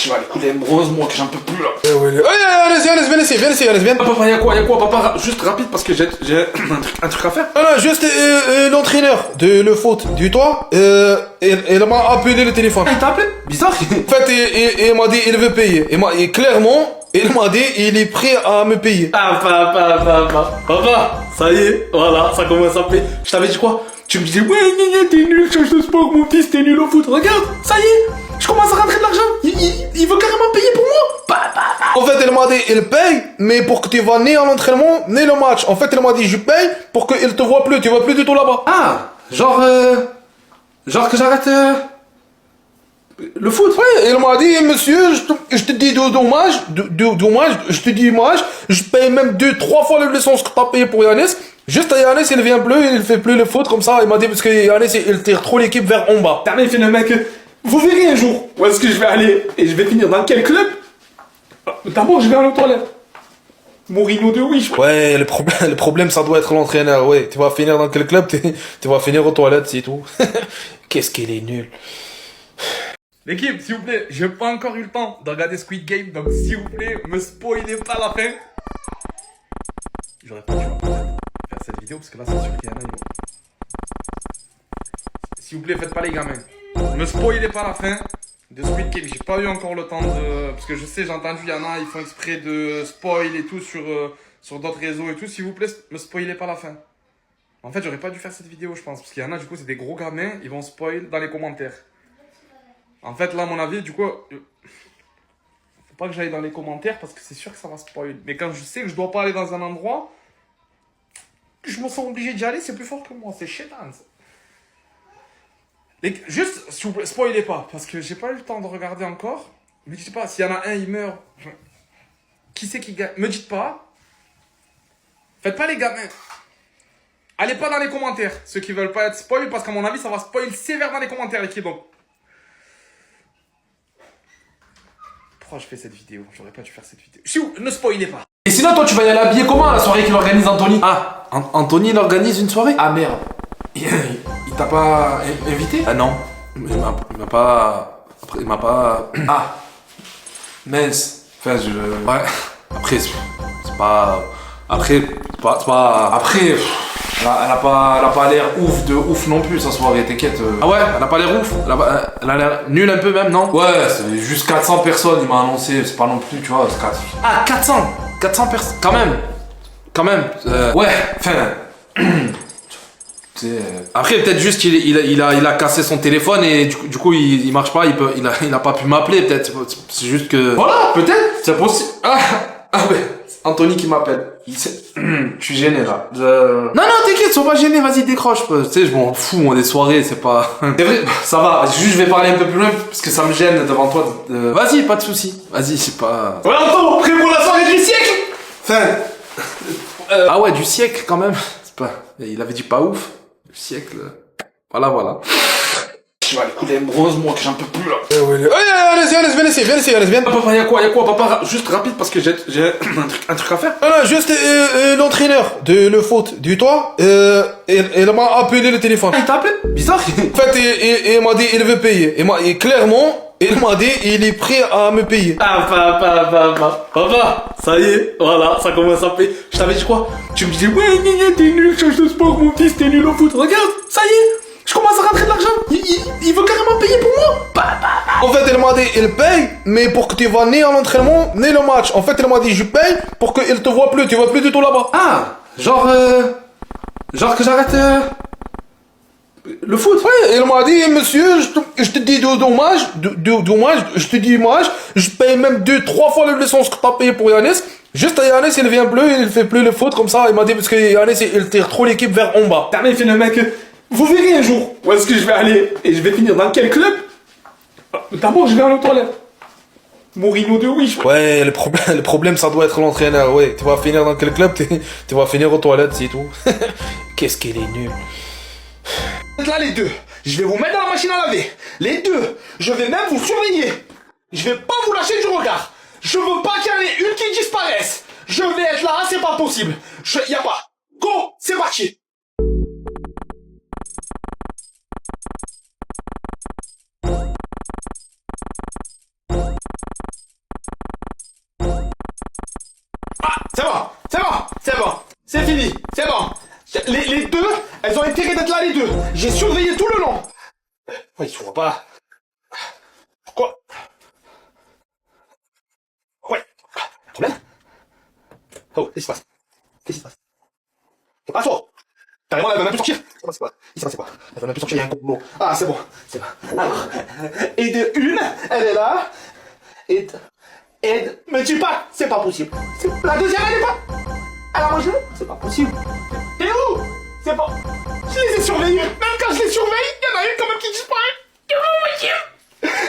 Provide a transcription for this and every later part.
Je vais aller couler une brosse, moi, que j'en peux plus, là. Allez, viens ici, viens. Ah, papa, y'a quoi, papa? Juste rapide, parce que j'ai un truc à faire. Non, juste l'entraîneur de le foot du toit, il m'a appelé le téléphone. Ah, il t'a appelé? Bizarre. En fait, il m'a dit il veut payer. Et clairement, il m'a dit il est prêt à me payer. Ah, papa, ça y est, voilà, ça commence à payer. Je t'avais dit quoi? Tu me disais, ouais, t'es nul, change de sport, mon fils, t'es nul au foot. Regarde, ça y est, je commence à rentrer de l'argent. Il veut carrément payer pour moi. En fait, il m'a dit il paye, mais pour que tu vas ni à l'entraînement, ni le match. En fait, il m'a dit je paye pour qu'il te voit plus, tu vas plus du tout là-bas. Ah, genre que j'arrête le foot. Ouais, il m'a dit monsieur, je te dis dommage, je te dis dommage, je paye même 2-3 fois les leçons que t'as payé pour Yanis. Juste à Yanis, il vient plus, il fait plus le foot comme ça. Il m'a dit parce que Yanis, il tire trop l'équipe vers en bas. T'as même fait le mec. Vous verrez un jour où est-ce que je vais aller et je vais finir dans quel club. D'abord, je vais aller aux toilettes. Mourinho de Wish. Ouais, le problème, ça doit être l'entraîneur, ouais. Tu vas finir dans quel club? Tu vas finir aux toilettes, c'est tout. Qu'est-ce qu'il est nul. L'équipe, s'il vous plaît, j'ai pas encore eu le temps de regarder Squid Game, donc s'il vous plaît, me spoilez pas la fin. J'aurais pas dû faire cette vidéo parce que là, c'est sûr qu'il y en a une. S'il vous plaît, faites pas les gamins. Me spoilez pas la fin de Squid Game. J'ai pas eu encore le temps de... Parce que je sais, j'ai entendu, il y en a, ils font exprès de spoil et tout sur d'autres réseaux et tout. S'il vous plaît, me spoilez pas la fin. En fait, j'aurais pas dû faire cette vidéo, je pense. Parce qu'il y en a, du coup, c'est des gros gamins, ils vont spoil dans les commentaires. En fait, là, à mon avis, du coup, faut pas que j'aille dans les commentaires parce que c'est sûr que ça va spoil. Mais quand je sais que je dois pas aller dans un endroit, je me sens obligé d'y aller, c'est plus fort que moi, c'est chétan. Juste, s'il vous plaît, spoilez pas, parce que j'ai pas eu le temps de regarder encore. Me dites pas, s'il y en a un, il meurt. Qui c'est qui gagne? Me dites pas. Faites pas les gamins. Allez pas dans les commentaires, ceux qui veulent pas être spoil, parce qu'à mon avis, ça va spoil sévère dans les commentaires, l'équipe. Donc, pourquoi je fais cette vidéo? J'aurais pas dû faire cette vidéo. Chou, ne spoilez pas. Et sinon, toi, tu vas y aller habiller comment à la soirée qu'il organise Anthony? Ah, Anthony, il organise une soirée? Ah merde. Il t'a pas invité? Ah non. Il m'a pas... Après, il m'a pas... Ah. Mince. Enfin, ouais. Après, c'est pas... Après, c'est pas... Après... Elle a pas l'air ouf non plus, sa soirée, t'inquiète. Ah ouais, elle a pas l'air ouf. Elle a l'air nulle un peu même, non? Ouais, c'est juste 400 personnes, il m'a annoncé. C'est pas non plus, tu vois, c'est 400. Ah, 400 personnes, quand même. Ouais, enfin... Après, peut-être juste qu'il a cassé son téléphone et du coup, il marche pas, il a pas pu m'appeler, peut-être. C'est juste que... Voilà, peut-être, c'est possible. Ah ouais, Anthony qui m'appelle. Je suis gêné là. Non, t'inquiète, sois pas gêné, vas-y, décroche. Tu sais, je m'en fous, moi, des soirées, c'est pas... C'est vrai, ça va, juste je vais parler un peu plus loin parce que ça me gêne devant toi. Vas-y, pas de soucis. Vas-y, c'est pas... Voilà, Anto, prêt pour la soirée du siècle. Enfin... Ah ouais, du siècle quand même. C'est pas... Il avait dit pas ouf. Du siècle. Voilà. Je vais aller couler une brosse, moi, que j'en peux plus, là. Allez, viens ici, viens. Ah, papa, y'a quoi, papa? Juste rapide, parce que j'ai un truc à faire. Non, juste l'entraîneur de le foot du toit, il m'a appelé le téléphone. Ah, il t'a appelé? Bizarre. En fait, il m'a dit il veut payer. Et clairement, il m'a dit il est prêt à me payer. Ah, papa, ça y est, voilà, ça commence à payer. Je t'avais dit quoi? Tu me disais, ouais, t'es nul, change de sport, mon fils, t'es nul au foot. Regarde, ça y est, je commence à rentrer de l'argent. Il veut carrément payer pour moi. En fait, il m'a dit il paye, mais pour que tu vas ni à l'entraînement, ni le match. En fait, il m'a dit je paye pour qu'il te voit plus, tu vas plus du tout là-bas. Ah, genre que j'arrête le foot. Ouais, il m'a dit monsieur, je te dis dommage, je te dis dommage, je paye même 2-3 fois les leçons que t'as payé pour Yanis. Juste à Yanis, il vient plus, il fait plus le foot comme ça. Il m'a dit parce que Yanis, il tire trop l'équipe vers en bas. T'as même fait le mec. Vous verrez un jour où est-ce que je vais aller et je vais finir dans quel club. D'abord, je vais aller aux toilettes. Mourinho de Wish. Ouais, le problème, ça doit être l'entraîneur, ouais. Tu vas finir dans quel club? Tu vas finir aux toilettes, c'est tout. Qu'est-ce qu'il est nul. Vous êtes là les deux, je vais vous mettre dans la machine à laver. Les deux, je vais même vous surveiller. Je vais pas vous lâcher du regard. Je veux pas qu'il y en ait une qui disparaisse. Je vais être là, c'est pas possible. Y a pas. Go, c'est parti. C'est bon, c'est bon, c'est bon. C'est fini, c'est bon. Les deux, elles ont intérêt d'être là les deux. J'ai surveillé tout le long. Ouais, ils se voient pas. Pourquoi? Ouais. Problème? Oh, qu'est-ce qui se passe? Qu'est-ce qui se passe? Ah, chaud! Carrément, elle va même plus sortir. Comment c'est quoi? Il s'est passé quoi? Elle va même plus sortir, il y a un complot. Ah, c'est bon, c'est bon. Alors, et de une, elle est là. Et me tue pas, c'est pas possible. La deuxième, elle est pas. Elle a mangé? C'est pas possible. T'es où? C'est pas. Je les ai surveillés. Même quand je les surveille, il y en a une quand même qui disparaît.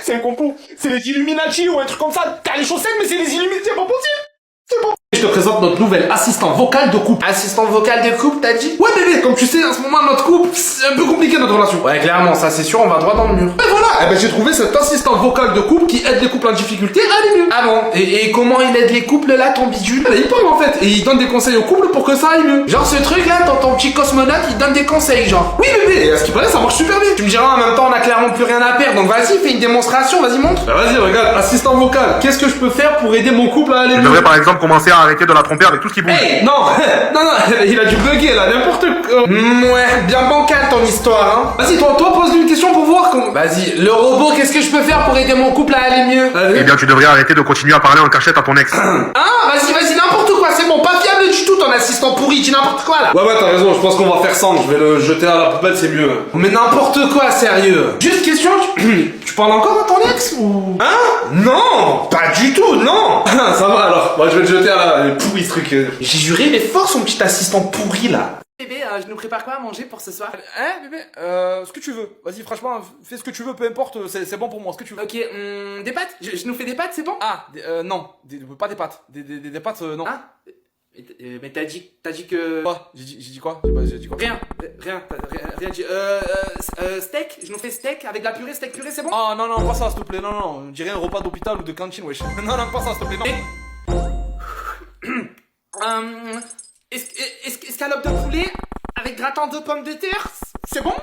C'est un complot. C'est les Illuminati ou un truc comme ça. T'as les chaussettes, mais c'est les Illuminati, c'est pas possible. C'est pas. Je te présente notre nouvel assistant vocal de couple. Assistant vocal de couple, t'as dit? Ouais bébé, comme tu sais, en ce moment notre couple, c'est un peu compliqué notre relation. Ouais clairement, ça c'est sûr, on va droit dans le mur. Et voilà, eh ben j'ai trouvé cet assistant vocal de couple qui aide les couples en difficulté à aller mieux. Ah bon? Et comment il aide les couples là, ton bidule? Bah, il parle en fait, et il donne des conseils aux couples pour que ça aille mieux. Genre ce truc là, ton petit cosmonaute, il donne des conseils genre. Oui bébé, et à ce qui paraît ça marche super bien. Tu me diras en même temps on a clairement plus rien à perdre, donc vas-y fais une démonstration, vas-y montre. Bah vas-y regarde, assistant vocal, qu'est-ce que je peux faire pour aider mon couple à aller mieux? Tu devrais par exemple commencer à arrêter de la tromper avec tout ce qui bouge. Hey, non, non, il a dû bugger là, n'importe quoi. Ouais, bien bancal ton histoire, hein. Vas-y, toi, pose-lui une question pour voir comment. Vas-y, le robot, qu'est-ce que je peux faire pour aider mon couple à aller mieux? Eh bien, tu devrais arrêter de continuer à parler en cachette à ton ex. Ah, vas-y, n'importe quoi, c'est bon, pas fiable du tout ton assistant pourri, dis n'importe quoi là. Ouais, t'as raison, je pense qu'on va faire sans, je vais le jeter à la poubelle, c'est mieux. Mais n'importe quoi, sérieux. Juste question, tu parles encore à ton ex ou... Hein? Non, pas du tout, non. Ça va alors, moi je vais le jeter à la pourri ce truc. J'ai juré mais fort son petit assistant pourri là. Bébé, je nous prépare quoi à manger pour ce soir? Hein bébé? Ce que tu veux. Vas-y franchement, fais ce que tu veux, peu importe, c'est bon pour moi, ce que tu veux. Ok, des pâtes? Je nous fais des pâtes, c'est bon? Ah, non, pas des pâtes. Des pâtes, non. Ah? Mais t'as dit que... Quoi? J'ai dit quoi? J'ai dit quoi? Rien dit. Steak? Je nous fais steak avec la purée, steak purée, c'est bon? Ah non, pas ça s'il te plaît, non. On dirait un repas d'hôpital ou de cantine, wesh. Non, pas ça s'il te plaît, non. Escalope de poulet avec gratin de pommes de terre, c'est bon?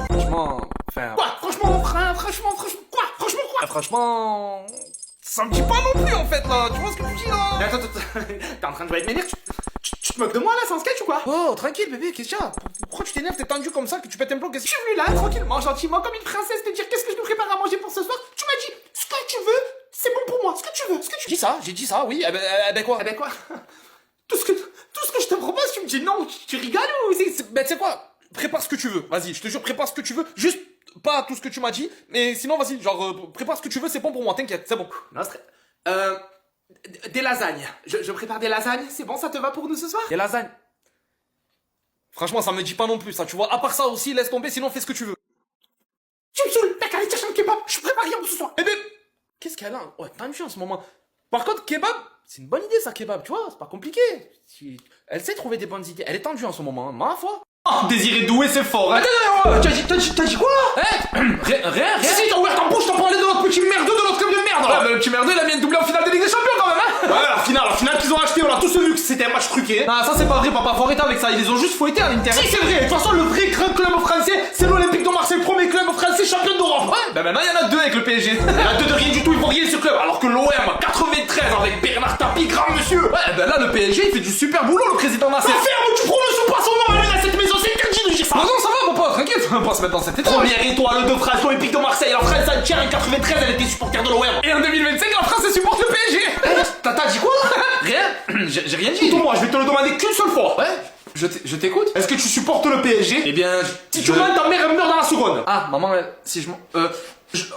Franchement, enfin... Quoi? Franchement, quoi? Franchement quoi? Franchement... Ça me dit pas non plus en fait là, tu vois ce que tu dis là? Attends, t'es en train de m'énerver, tu te moques de moi là, c'est un sketch ou quoi? Oh, tranquille bébé, qu'est-ce qu'il y a? Pourquoi tu t'énerves, t'es tendu comme ça que tu pètes un plomb? Je suis venu là, tranquillement, gentiment, comme une princesse, te dire qu'est-ce que je nous prépare à manger pour ce soir. Tu m'as dit, ce que tu veux, c'est bon pour moi, ce que tu veux, J'ai dit ça, oui, eh ben quoi? Tout ce que je te propose, tu me dis non, tu rigoles ou ben tu sais quoi? Prépare ce que tu veux, vas-y, je te jure, prépare ce que tu veux, juste pas tout ce que tu m'as dit, mais sinon vas-y, genre prépare ce que tu veux, c'est bon pour moi, t'inquiète, c'est bon. Non, des lasagnes, je prépare des lasagnes, c'est bon, ça te va pour nous ce soir? Des lasagnes? Franchement, ça me dit pas non plus, ça, tu vois, à part ça aussi, laisse tomber, sinon fais ce que tu veux. Tu me saoules, mec, allez chercher un kebab, je prépare rien pour ce soir. Eh ben, qu'est-ce qu'elle a? Ouais, tendu en ce moment. Par contre, kebab, c'est une bonne idée ça, kebab, tu vois, c'est pas compliqué. Elle sait trouver des bonnes idées, elle est tendue en ce moment, hein, ma foi. Oh, désiré doué, c'est fort, hein. Attends, t'as dit quoi là? Rien. Si, t'as ouvert ta bouche, t'as parlé de notre petit merdeux, de notre club de merde. Ouais, mais le petit merdeux, il a bien doublé en finale de Ligue des Champions quand même, hein. Ouais, la finale qu'ils ont acheté, on a tous vu que c'était un match truqué. Ah, ça c'est pas vrai, papa, faut arrêter avec ça, ils les ont juste fouettés à l'Inter. Si, c'est vrai, de toute façon, le vrai club français, c'est l'Olympique de Marseille, le premier club français champion d'Europe. Ouais, ben maintenant il y en a deux avec le PSG. Il y en a deux de rien du tout, ils vont rien ce club. Alors que l'OM, 93 avec Bernard Tapie, grand monsieur. Ouais, ben là le PSG il fait du super boulot, le président Marseille. Ferme, tu prononces pas son nom à lui à cette maison, c'est interdit de dire ça. Non, ça va, papa, t'inquiète, on va pas se mettre dans cette étoile. Première étoile de France, l'Olympique de Marseille, la France entière en 93, elle était supporter de l'OM. Et en 2025, la France elle supporte le PSG. T'as dit quoi? Rien, j'ai rien dit. Écoute-moi, je vais te le demander qu'une seule fois. Ouais, je t'écoute. Est-ce que tu supportes le PSG? Eh bien, si tu mens, ta mère elle meurt dans la seconde. Ah, maman, si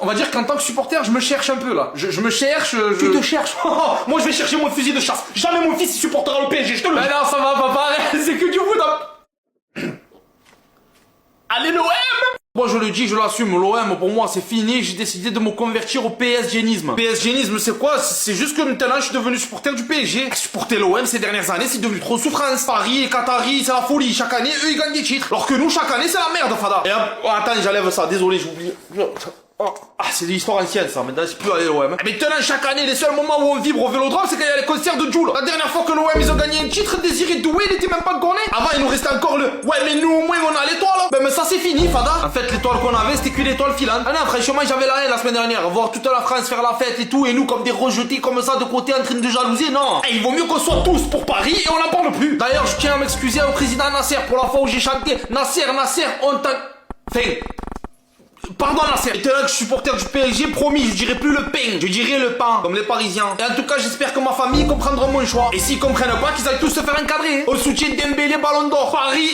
on va dire qu'en tant que supporter, je me cherche un peu là. Je me cherche. Tu te cherches? Moi je vais chercher mon fusil de chasse. Jamais mon fils il supportera le PSG, je te le dis. Mais non, ça va, papa, c'est que du foot. Allez l'OM! Moi je le dis, je l'assume, l'OM pour moi c'est fini, j'ai décidé de me convertir au PSGnisme. PSGnisme c'est quoi? C'est juste que maintenant je suis devenu supporter du PSG. Supporter l'OM ces dernières années c'est devenu trop souffrance. Paris et Qatari c'est la folie, chaque année eux ils gagnent des titres. Alors que nous chaque année c'est la merde Fada. Et hop, attends j'enlève ça, désolé j'ai oublié. Oh, ah, c'est des histoires anciennes ça, maintenant c'est plus aller l'OM. Maintenant chaque année, les seuls moments où on vibre au Vélodrome, c'est quand il y a les concerts de Jul. La dernière fois que l'OM ils ont gagné un titre, Désiré Doué, il était même pas encore né. Avant il nous restait encore le ouais mais nous au moins on a l'étoile. Ben mais ça c'est fini Fada. En fait l'étoile qu'on avait c'était qu'une étoile filante. Ah non franchement j'avais la haine la semaine dernière. Voir toute la France faire la fête et tout, et nous comme des rejetés comme ça de côté en train de jalouser, non. Il vaut mieux qu'on soit tous pour Paris et on n'en parle plus. D'ailleurs je tiens à m'excuser au président Nasser pour la fois où j'ai chanté Nasser, on t'a... Enfin... Pardon Nasser, étant là que je suis supporter du PSG, promis, je dirai plus le pain, je dirai le pain, comme les Parisiens. Et en tout cas, j'espère que ma famille comprendra mon choix. Et s'ils comprennent pas, qu'ils aillent tous se faire encadrer. Au soutien d'Dembélé, Ballon d'Or. Paris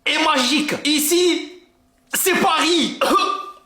est magique. Ici, c'est Paris.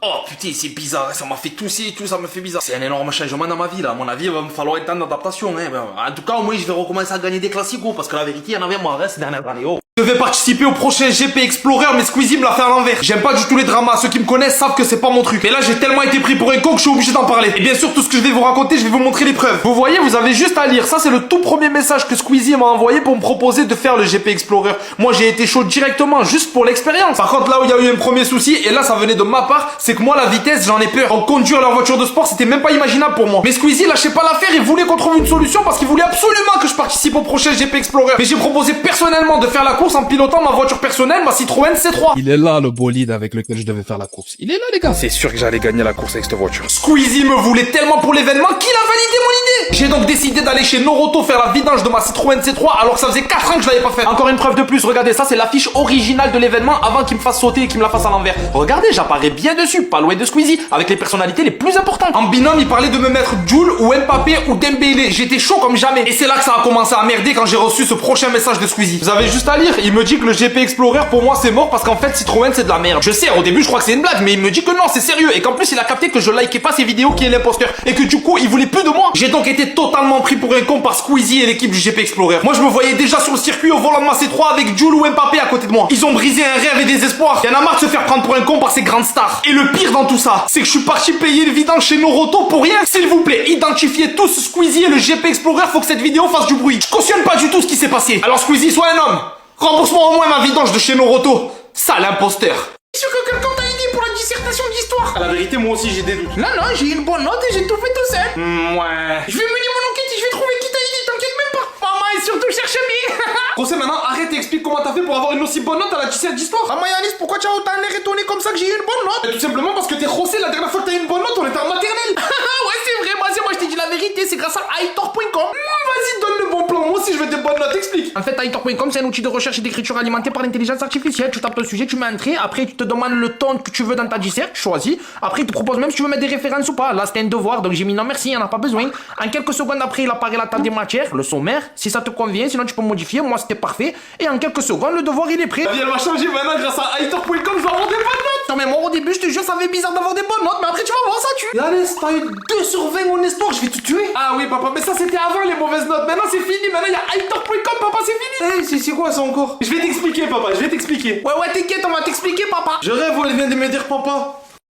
Oh putain, c'est bizarre, ça m'a fait tousser et tout, ça me fait bizarre. C'est un énorme changement dans ma vie là, à mon avis il va me falloir un temps d'adaptation. En tout cas, au moins je vais recommencer à gagner des classicos, parce que la vérité, il y en avait marre ces dernières années. Oh. Je vais participer au prochain GP Explorer, mais Squeezie me l'a fait à l'envers. J'aime pas du tout les dramas, ceux qui me connaissent savent que c'est pas mon truc. Mais là j'ai tellement été pris pour un con que je suis obligé d'en parler. Et bien sûr, tout ce que je vais vous raconter, je vais vous montrer les preuves. Vous voyez, vous avez juste à lire. Ça c'est le tout premier message que Squeezie m'a envoyé pour me proposer de faire le GP Explorer. Moi j'ai été chaud directement, juste pour l'expérience. Par contre là où il y a eu un premier souci, et là ça venait de ma part, c'est que moi la vitesse j'en ai peur. Donc conduire leur voiture de sport c'était même pas imaginable pour moi. Mais Squeezie lâchait pas l'affaire, il voulait qu'on trouve une solution parce qu'il voulait absolument que je participe au prochain GP Explorer. Mais j'ai proposé personnellement de faire la course en pilotant ma voiture personnelle, ma Citroën C3. Il est là le bolide avec lequel je devais faire la course. Il est là les gars. C'est sûr que j'allais gagner la course avec cette voiture. Squeezie me voulait tellement pour l'événement qu'il a validé mon idée. J'ai donc décidé d'aller chez Noroto faire la vidange de ma Citroën C3 alors que ça faisait 4 ans que je l'avais pas fait. Encore une preuve de plus, regardez, ça c'est l'affiche originale de l'événement avant qu'il me fasse sauter et qu'il me la fasse à l'envers. Regardez, j'apparais bien dessus, pas loin de Squeezie, avec les personnalités les plus importantes. En binôme, il parlait de me mettre Jul ou Mbappé ou Dembélé. J'étais chaud comme jamais. Et c'est là que ça a commencé à merder quand j'ai reçu ce prochain message de Squeezie. Vous avez juste à lire, il me dit que le GP Explorer pour moi c'est mort parce qu'en fait Citroën c'est de la merde. Je sais, au début je crois que c'est une blague, mais il me dit que non, c'est sérieux et qu'en plus il a capté que je likais pas ses vidéos qui est l'imposteur et que du coup il voulait plus de moi. J'ai donc été totalement pris pour un con par Squeezie et l'équipe du GP Explorer. Moi je me voyais déjà sur le circuit au volant de ma C3 avec Jul ou Mbappé à côté de moi. Ils ont brisé un rêve et des espoirs. Y'en a marre de se faire prendre pour un con par ces grandes stars. Et le pire dans tout ça, c'est que je suis parti payer le vidange chez Noroto pour rien. S'il vous plaît, identifiez tous Squeezie et le GP Explorer, faut que cette vidéo fasse du bruit. Je cautionne pas du tout ce qui s'est passé. Alors Squeezie, sois un homme. Rembourse-moi au moins ma vidange de chez Noroto. Sale imposteur. Sûr que quelqu'un t'a aidé pour la dissertation d'histoire. À la vérité, moi aussi j'ai des doutes. Non, j'ai une bonne note et j'ai tout fait tout seul. Ouais. Je vais mener mon enquête et je vais trouver qui t'a aidé, t'inquiète même pas. Maman et surtout cherche bien. José, maintenant arrête et explique comment t'as fait pour avoir une aussi bonne note à la dissert d'histoire. Maman Yanis, pourquoi tu as autant l'air étonné comme ça que j'ai eu une bonne note? Tout simplement parce que t'es José, la dernière fois que t'as eu une bonne note, on était en maternelle. Ouais, c'est vrai, moi je t'ai dit la vérité, c'est grâce à aitor.com. Vas-y, donne le bon plan. Moi aussi je veux des bonnes notes, explique. En fait, aitor.com, c'est un outil de recherche et d'écriture alimenté par l'intelligence artificielle. Tu tapes le sujet, tu mets entrée, après tu te demandes le ton que tu veux dans ta dissert, tu choisis. Après, il te propose même si tu veux mettre des références ou pas. Là, c'était un devoir, donc j'ai mis non merci, il en a pas besoin. En quelques secondes après, il apparaît la table des matières, le sommaire. Si ça te convient, sinon tu peux modifier. Moi, c'était parfait. Et en quelques secondes, le devoir il est prêt. La vie elle va changer maintenant grâce à aitor.com, je vais avoir des bonnes notes. Non, mais moi au début, je te jure, ça fait bizarre d'avoir des bonnes notes, mais après, tu vas voir, ça tue. Allez, t'as eu 2 sur 20 mon histoire, je vais te tuer. Ah oui, papa, mais ça c'était avant les mauvaises notes. Maintenant c'est fini, maintenant il y a aitor.com, papa, c'est fini. C'est quoi ça encore? Je vais t'expliquer, papa, je vais t'expliquer. Ouais, t'inquiète, on va t'expliquer, papa. Je rêve où elle vient de me dire papa.